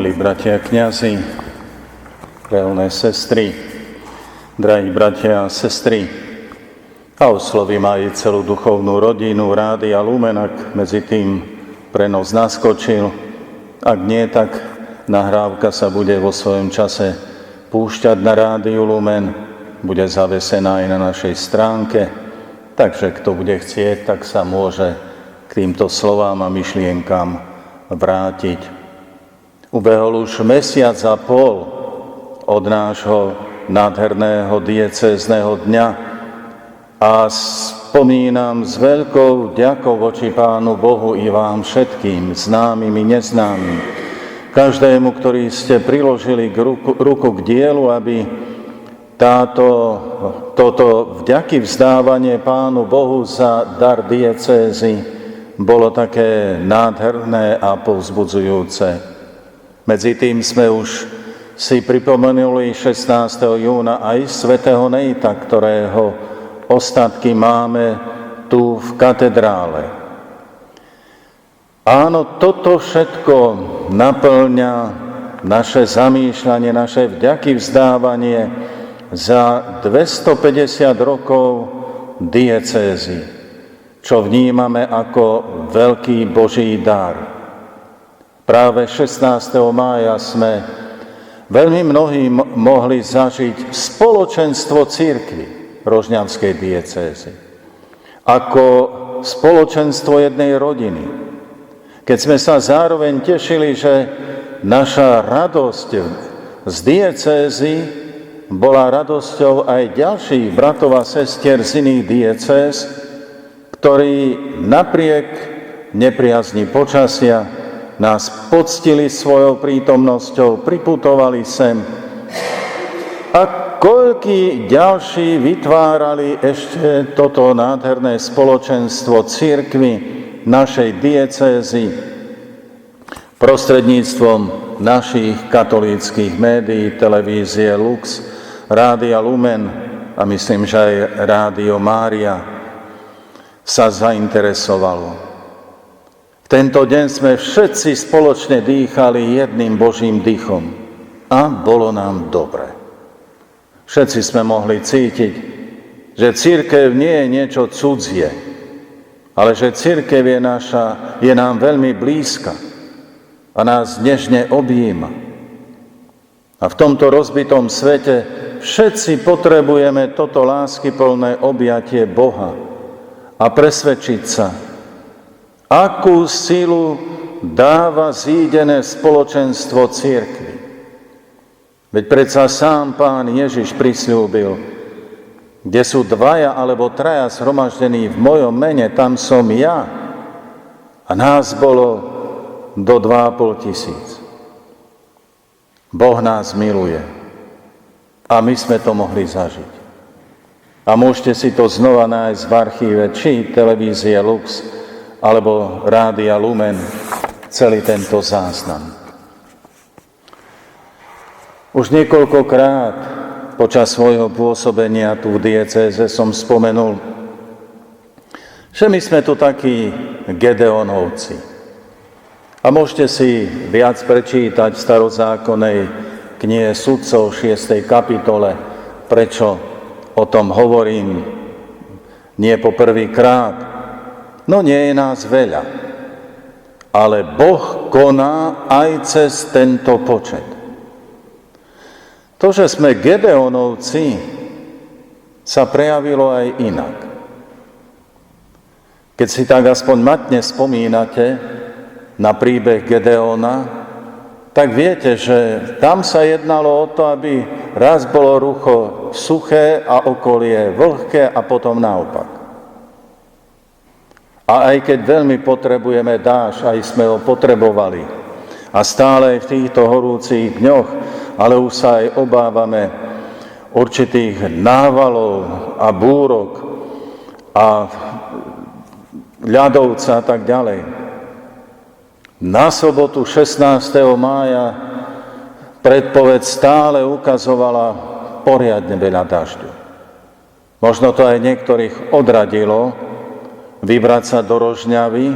Milí bratia kňazi, reálne sestry, drahí bratia a sestry, a oslovím aj celú duchovnú rodinu Rádia Lumen, ak medzi tým prenos naskočil. Ak nie, tak nahrávka sa bude vo svojom čase púšťať na Rádiu Lumen, bude zavesená aj na našej stránke, takže kto bude chcieť, tak sa môže k týmto slovám a myšlienkam vrátiť. Ubehol už mesiac a pol od nášho nádherného diecézneho dňa a spomínam s veľkou vďakou voči Pánu Bohu i vám všetkým, známym i neznámym, každému, ktorý ste priložili ruku k dielu, aby toto vďaky vzdávanie Pánu Bohu za dar diecézy bolo také nádherné a povzbudzujúce. Medzi tým sme už si pripomenuli 16. júna aj svätého Nejta, ktorého ostatky máme tu v katedrále. Áno, toto všetko naplňa naše zamýšľanie, naše vďaky vzdávanie za 250 rokov diecézy, čo vnímame ako veľký Boží dar. Práve 16. mája sme veľmi mnohí mohli zažiť spoločenstvo cirkvi rožňavskej diecézy. Ako spoločenstvo jednej rodiny. Keď sme sa zároveň tešili, že naša radosť z diecézy bola radosťou aj ďalších bratov a sestier z iných diecéz, ktorí napriek nepriazni počasia nás poctili svojou prítomnosťou, priputovali sem. A koľkí ďalší vytvárali ešte toto nádherné spoločenstvo cirkvi našej diecézy prostredníctvom našich katolíckych médií, televízie Lux, Rádia Lumen a myslím, že aj Rádio Mária sa zainteresovalo. Tento deň sme všetci spoločne dýchali jedným Božím dýchom a bolo nám dobre. Všetci sme mohli cítiť, že cirkev nie je niečo cudzie, ale že cirkev je nám veľmi blízka a nás nežne objíma. A v tomto rozbitom svete všetci potrebujeme toto láskyplné objatie Boha a presvedčiť sa, akú silu dáva zídené spoločenstvo cirkvi. Veď predsa sám Pán Ježiš prisľúbil, kde sú dvaja alebo traja zhromaždení v mojom mene, tam som ja. A nás bolo do 2,5 000. Boh nás miluje. A my sme to mohli zažiť. A môžete si to znova nájsť v archíve, či televízie Lux, alebo Rádia Lumen, celý tento záznam. Už niekoľkokrát počas svojho pôsobenia tu v diecéze som spomenul, že my sme tu takí Gedeonovci. A môžete si viac prečítať v starozákonnej knihe Sudcov 6. kapitole, prečo o tom hovorím nie po prvýkrát. No nie je nás veľa, ale Boh koná aj cez tento počet. To, že sme Gedeonovci, sa prejavilo aj inak. Keď si tak aspoň matne spomínate na príbeh Gedeona, tak viete, že tam sa jednalo o to, aby raz bolo rucho suché a okolie vlhké a potom naopak. A aj keď veľmi potrebujeme dážď, aj sme ho potrebovali. A stále v týchto horúcich dňoch, ale už sa aj obávame určitých návalov a búrok a ľadovca a tak ďalej. Na sobotu 16. mája predpoveď stále ukazovala poriadne veľa dažďu. Možno to aj niektorých odradilo vybrať sa do Rožňavy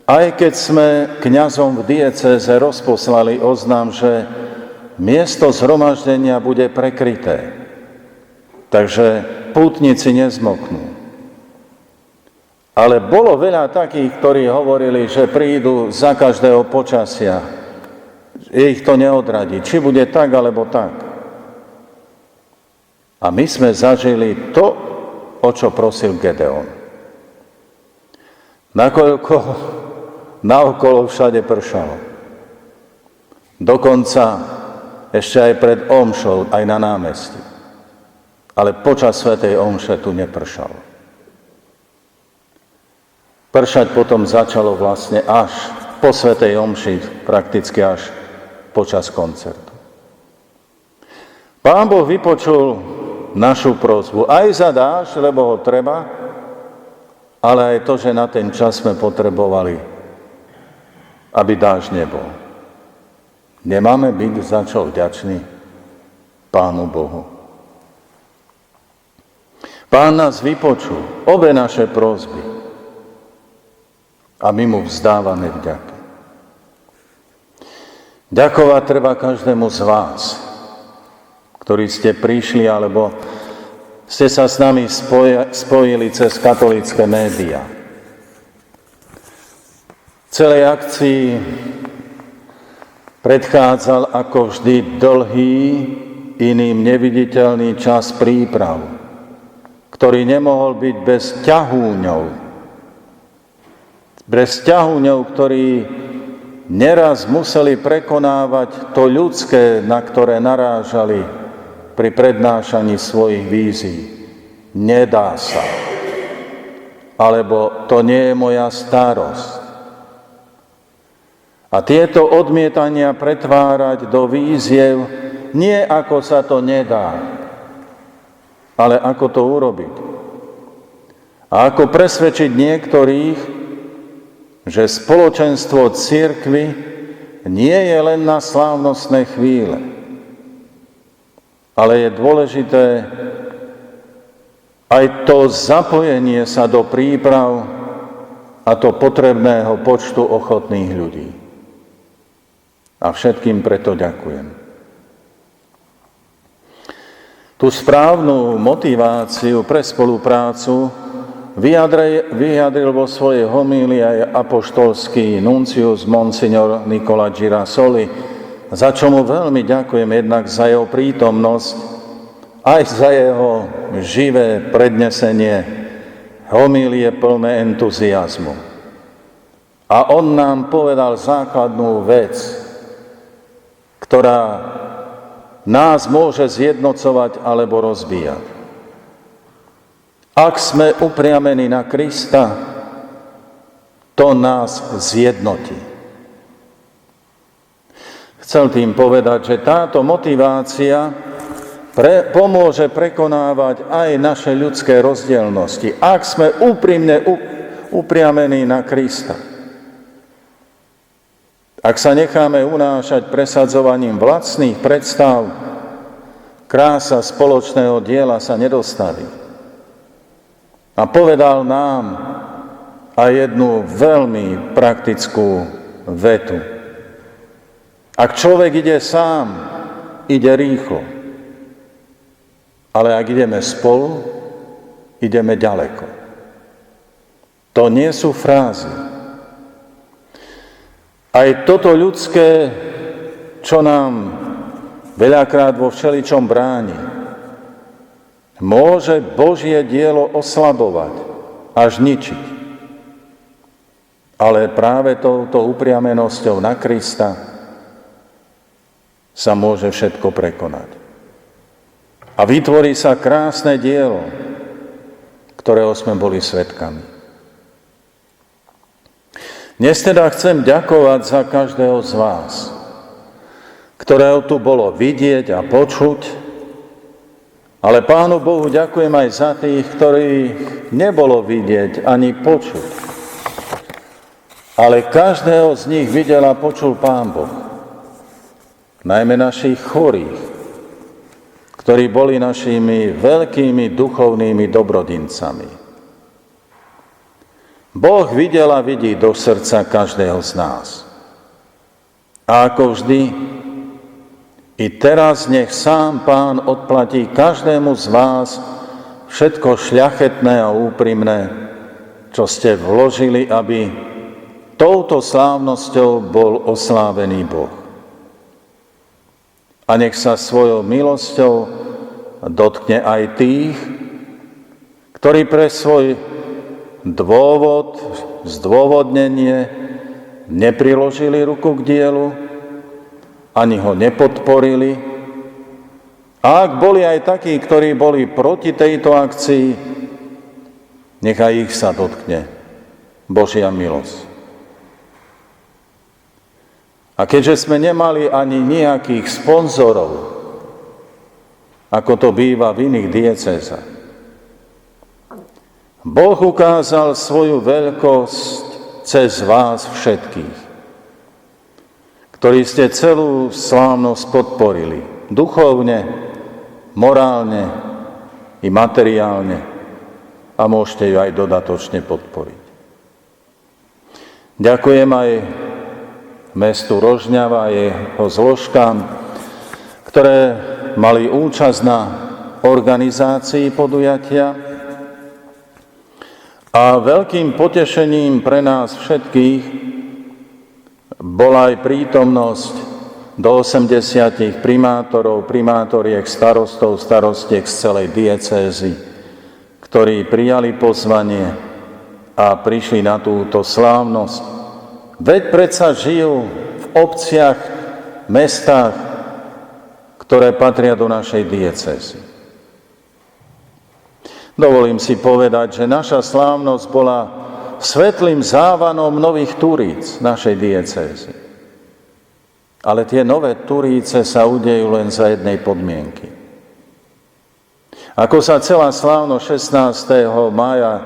Aj keď sme kňazom v diecéze rozposlali oznám, že miesto zhromaždenia bude prekryté, takže pútnici nezmoknú. Ale bolo veľa takých, ktorí hovorili, že prídu za každého počasia. Ich to neodradí, či bude tak, alebo tak. A my sme zažili to, o čo prosil Gedeon. Nakoľko naokolo všade pršalo. Dokonca ešte aj pred omšou, aj na námestí. Ale počas svätej omše tu nepršalo. Pršať potom začalo vlastne až po svätej omši, prakticky až počas koncertu. Pán Boh vypočul našu prosbu aj za dážď, lebo ho treba, ale aj to, že na ten čas sme potrebovali, aby dážď nebol. Nemáme byť za čo vďační Pánu Bohu. Pán nás vypočul, obe naše prosby, a my mu vzdávame vďaky. Ďakovať treba každému z vás, ktorí ste prišli, alebo ste sa s nami spojili cez katolícke médiá. Celej akcii predchádzal ako vždy dlhý, iným neviditeľný čas príprav, ktorý nemohol byť bez ťahúňov. Bez ťahúňov, ktorí neraz museli prekonávať to ľudské, na ktoré narážali pri prednášaní svojich vízií. Nedá sa. Alebo to nie je moja starosť. A tieto odmietania pretvárať do víziev nie ako sa to nedá, ale ako to urobiť. A ako presvedčiť niektorých, že spoločenstvo cirkvi nie je len na slávnostné chvíle, ale je dôležité aj to zapojenie sa do príprav a to potrebného počtu ochotných ľudí. A všetkým preto ďakujem. Tú správnu motiváciu pre spoluprácu vyjadril vo svojej homílii aj apoštolský nuncius monsignor Nicola Girasoli, za čo mu veľmi ďakujem jednak za jeho prítomnosť, aj za jeho živé prednesenie homílie plné entuziazmu. A on nám povedal základnú vec, ktorá nás môže zjednocovať alebo rozbíjať. Ak sme upriamení na Krista, to nás zjednotí. Chcel tým povedať, že táto motivácia pomôže prekonávať aj naše ľudské rozdielnosti, ak sme úprimne upriamení na Krista. Ak sa necháme unášať presadzovaním vlastných predstav, krása spoločného diela sa nedostaví. A povedal nám aj jednu veľmi praktickú vetu. Ak človek ide sám, ide rýchlo. Ale ak ideme spolu, ideme ďaleko. To nie sú frázy. Aj toto ľudské, čo nám veľakrát vo všeličom bráni, môže Božie dielo oslabovať, až ničiť. Ale práve touto upriamenosťou na Krista sa môže všetko prekonať. A vytvorí sa krásne dielo, ktorého sme boli svedkami. Dnes teda chcem ďakovať za každého z vás, ktorého tu bolo vidieť a počuť, ale Pánu Bohu ďakujem aj za tých, ktorých nebolo vidieť ani počuť. Ale každého z nich videl a počul Pán Boh. Najmä našich chorých, ktorí boli našimi veľkými duchovnými dobrodincami. Boh videl a vidí do srdca každého z nás. A ako vždy, i teraz nech sám Pán odplatí každému z vás všetko šľachetné a úprimné, čo ste vložili, aby touto slávnosťou bol oslávený Boh. A nech sa svojou milosťou dotkne aj tých, ktorí pre svoj zdôvodnenie nepriložili ruku k dielu, ani ho nepodporili. A ak boli aj takí, ktorí boli proti tejto akcii, nechaj ich sa dotkne Božia milosť. A keďže sme nemali ani nejakých sponzorov, ako to býva v iných diecézach, Boh ukázal svoju veľkosť cez vás všetkých, ktorí ste celú slávnosť podporili, duchovne, morálne i materiálne, a môžete ju aj dodatočne podporiť. Ďakujem aj mestu Rožňava a jeho zložkám, ktoré mali účasť na organizácii podujatia. A veľkým potešením pre nás všetkých bola aj prítomnosť do 80 primátorov, primátoriek, starostov, starostiek z celej diecézy, ktorí prijali pozvanie a prišli na túto slávnosť. Veď predsa žijú v obciach, mestách, ktoré patria do našej diecézy. Dovolím si povedať, že naša slávnosť bola svetlým závanom nových turíc našej diecézy. Ale tie nové turíce sa udejú len za jednej podmienky. Ako sa celá slávnosť 16. mája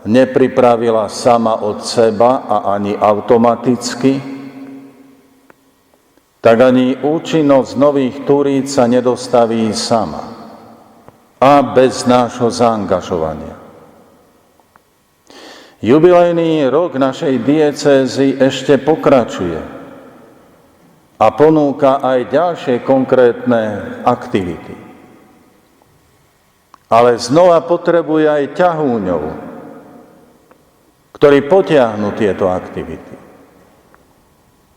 nepripravila sama od seba a ani automaticky, tak ani účinnosť nových turíc sa nedostaví sama a bez nášho zaangažovania. Jubilejný rok našej diecézy ešte pokračuje a ponúka aj ďalšie konkrétne aktivity. Ale znova potrebuje aj ťahúňov, ktorí potiahnu tieto aktivity.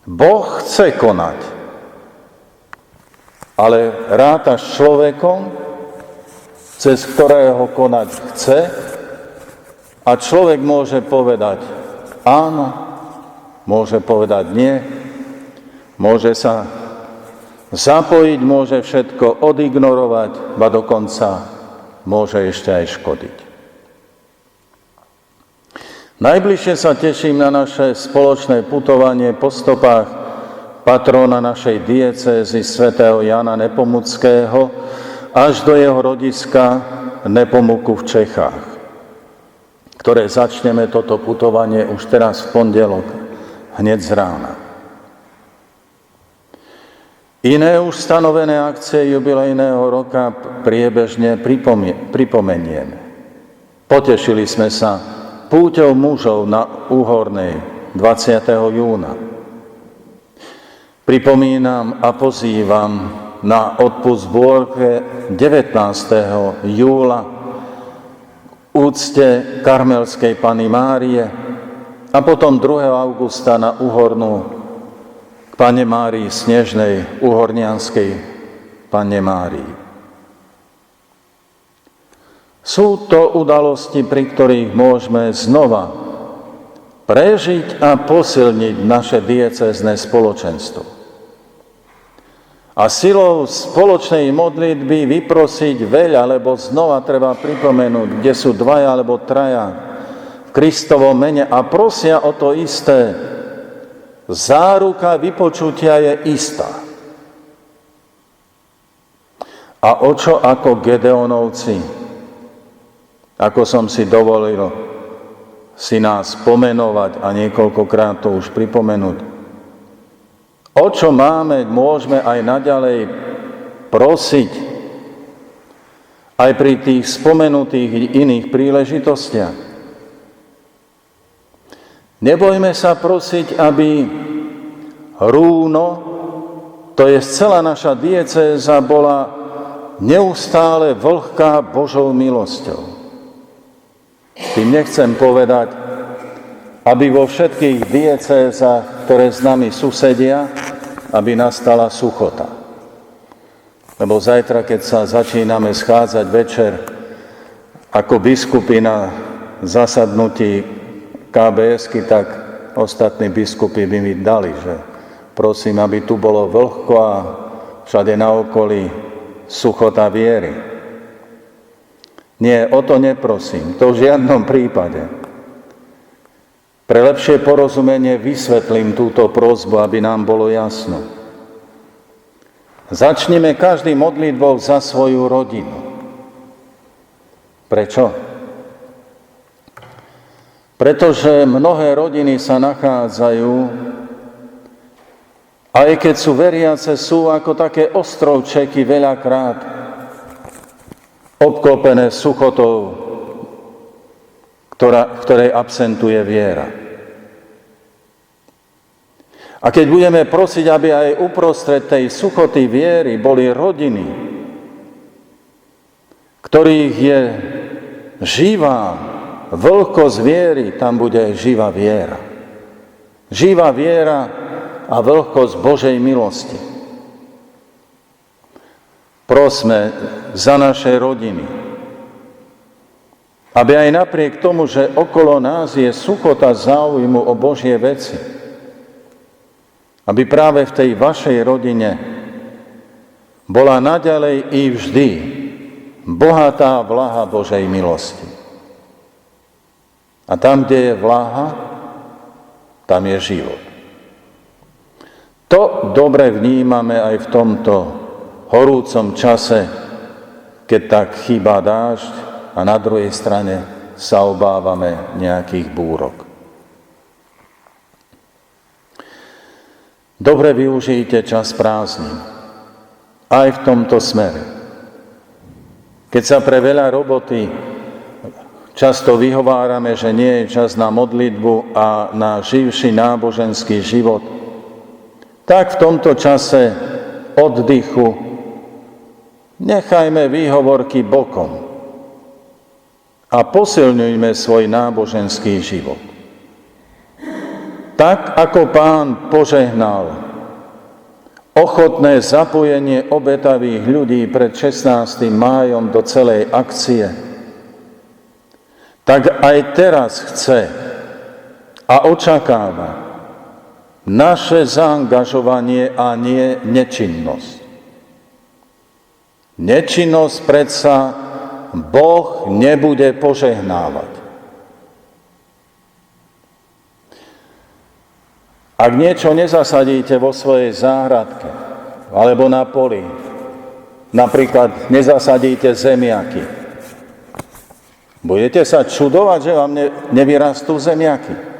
Boh chce konať, ale ráta s človekom, cez ktorého konať chce, a človek môže povedať áno, môže povedať nie, môže sa zapojiť, môže všetko odignorovať, ba dokonca môže ešte aj škodiť. Najbližšie sa teším na naše spoločné putovanie po stopách patróna našej diecézy svätého Jána Nepomuckého až do jeho rodiska Nepomuku v Čechách, ktoré začneme toto putovanie už teraz v pondelok, hneď z rána. Iné už stanovené akcie jubilejného roka priebežne pripomenieme. Potešili sme sa púťou mužov na Úhornej 20. júna. Pripomínam a pozývam na odpust v Bôrke 19. júla úcte Karmelskej Panny Márie a potom 2. augusta na Úhornú k Panne Márii Snežnej, uhornianskej Panne Márii. Sú to udalosti, pri ktorých môžeme znova prežiť a posilniť naše diecézne spoločenstvo. A silou spoločnej modlitby vyprosiť veľa, lebo znova treba pripomenúť, kde sú dvaja alebo traja v Kristovom mene a prosia o to isté. Záruka vypočutia je istá. A o čo ako Gedeonovci, ako som si dovolil si nás pomenovať a niekoľkokrát to už pripomenúť, o čo môžeme aj naďalej prosiť, aj pri tých spomenutých iných príležitostiach. Nebojme sa prosiť, aby rúno, to je celá naša diecéza, bola neustále vlhká Božou milosťou. Tým nechcem povedať, aby vo všetkých diecézach, ktoré s nami susedia, aby nastala suchota. Lebo zajtra, keď sa začíname schádzať večer ako biskupy na zasadnutí KBS-ky, tak ostatní biskupy by mi dali, že prosím, aby tu bolo vlhko a všade na okolí suchota viery. Nie, o to neprosím, to v žiadnom prípade. Pre lepšie porozumenie vysvetlím túto prosbu, aby nám bolo jasno. Začnime každý modlitbou za svoju rodinu. Prečo? Pretože mnohé rodiny sa nachádzajú, aj keď sú veriace, sú ako také ostrovčeky veľakrát obklopené suchotou, v ktorej absentuje viera. A keď budeme prosiť, aby aj uprostred tej suchoty viery boli rodiny, ktorých je živá vlhkosť viery, tam bude aj živá viera. Živá viera a vlhkosť Božej milosti. Prosme za naše rodiny, aby aj napriek tomu, že okolo nás je suchota záujmu o Božie veci, aby práve v tej vašej rodine bola naďalej i vždy bohatá vlaha Božej milosti. A tam, kde je vlaha, tam je život. To dobre vnímame aj v tomto horúcom čase, keď tak chýba dážď a na druhej strane sa obávame nejakých búrok. Dobre využijte čas prázdnin, aj v tomto smere. Keď sa pre veľa roboty často vyhovárame, že nie je čas na modlitbu a na živší náboženský život, tak v tomto čase oddychu nechajme výhovorky bokom a posilňujme svoj náboženský život. Tak, ako Pán požehnal ochotné zapojenie obetavých ľudí pred 16. májom do celej akcie, tak aj teraz chce a očakáva naše zaangažovanie a nie nečinnosť. Nečinnosť predsa Boh nebude požehnávať. Ak niečo nezasadíte vo svojej záhradke alebo na poli, napríklad nezasadíte zemiaky, budete sa čudovať, že vám nevyrastú zemiaky.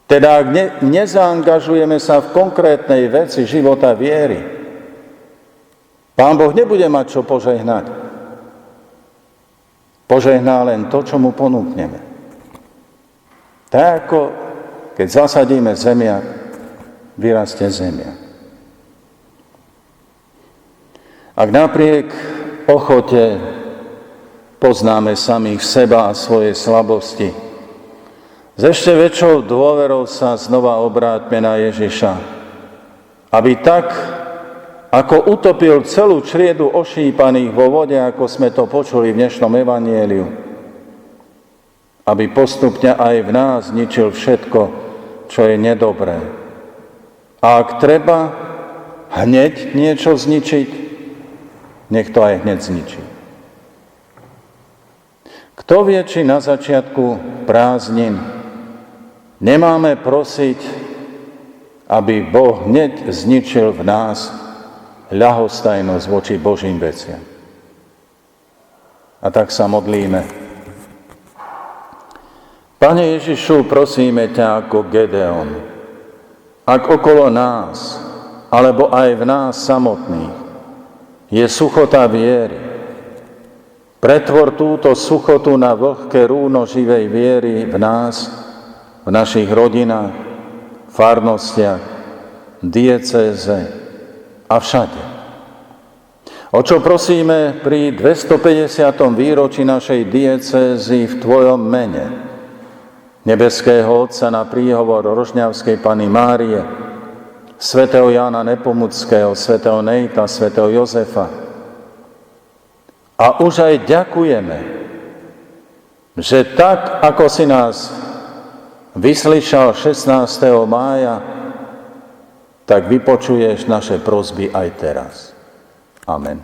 Teda ak nezaangažujeme sa v konkrétnej veci života viery, Pán Boh nebude mať čo požehnať. Požehná len to, čo mu ponúkneme. Tak ako keď zasadíme zemiak, vyrastie zemiak. Ak napriek ochote poznáme samých seba a svoje slabosti, s ešte väčšou dôverou sa znova obráťme na Ježiša, aby tak, ako utopil celú čriedu ošípaných vo vode, ako sme to počuli v dnešnom evanjeliu, aby postupne aj v nás ničil všetko, čo je nedobré. A ak treba hneď niečo zničiť, nech to aj hneď zničí. Kto vie, či na začiatku prázdnin nemáme prosiť, aby Boh hneď zničil v nás ľahostajnosť voči Božím veciam. A tak sa modlíme. Pane Ježišu, prosíme ťa ako Gedeon, ak okolo nás, alebo aj v nás samotných, je suchota viery, pretvor túto suchotu na vlhké rúno živej viery v nás v našich rodinách, farnostiach, diecéze a všade. O čo prosíme pri 250. výročí našej diecézy v Tvojom mene, nebeského Otca na príhovor Rožňavskej Panny Márie, svätého Jána Nepomuckého, svätého Nejta, svätého Jozefa. A už aj ďakujeme, že tak, ako si nás vyslyšal 16. mája, tak vypočuješ naše prosby aj teraz. Amen.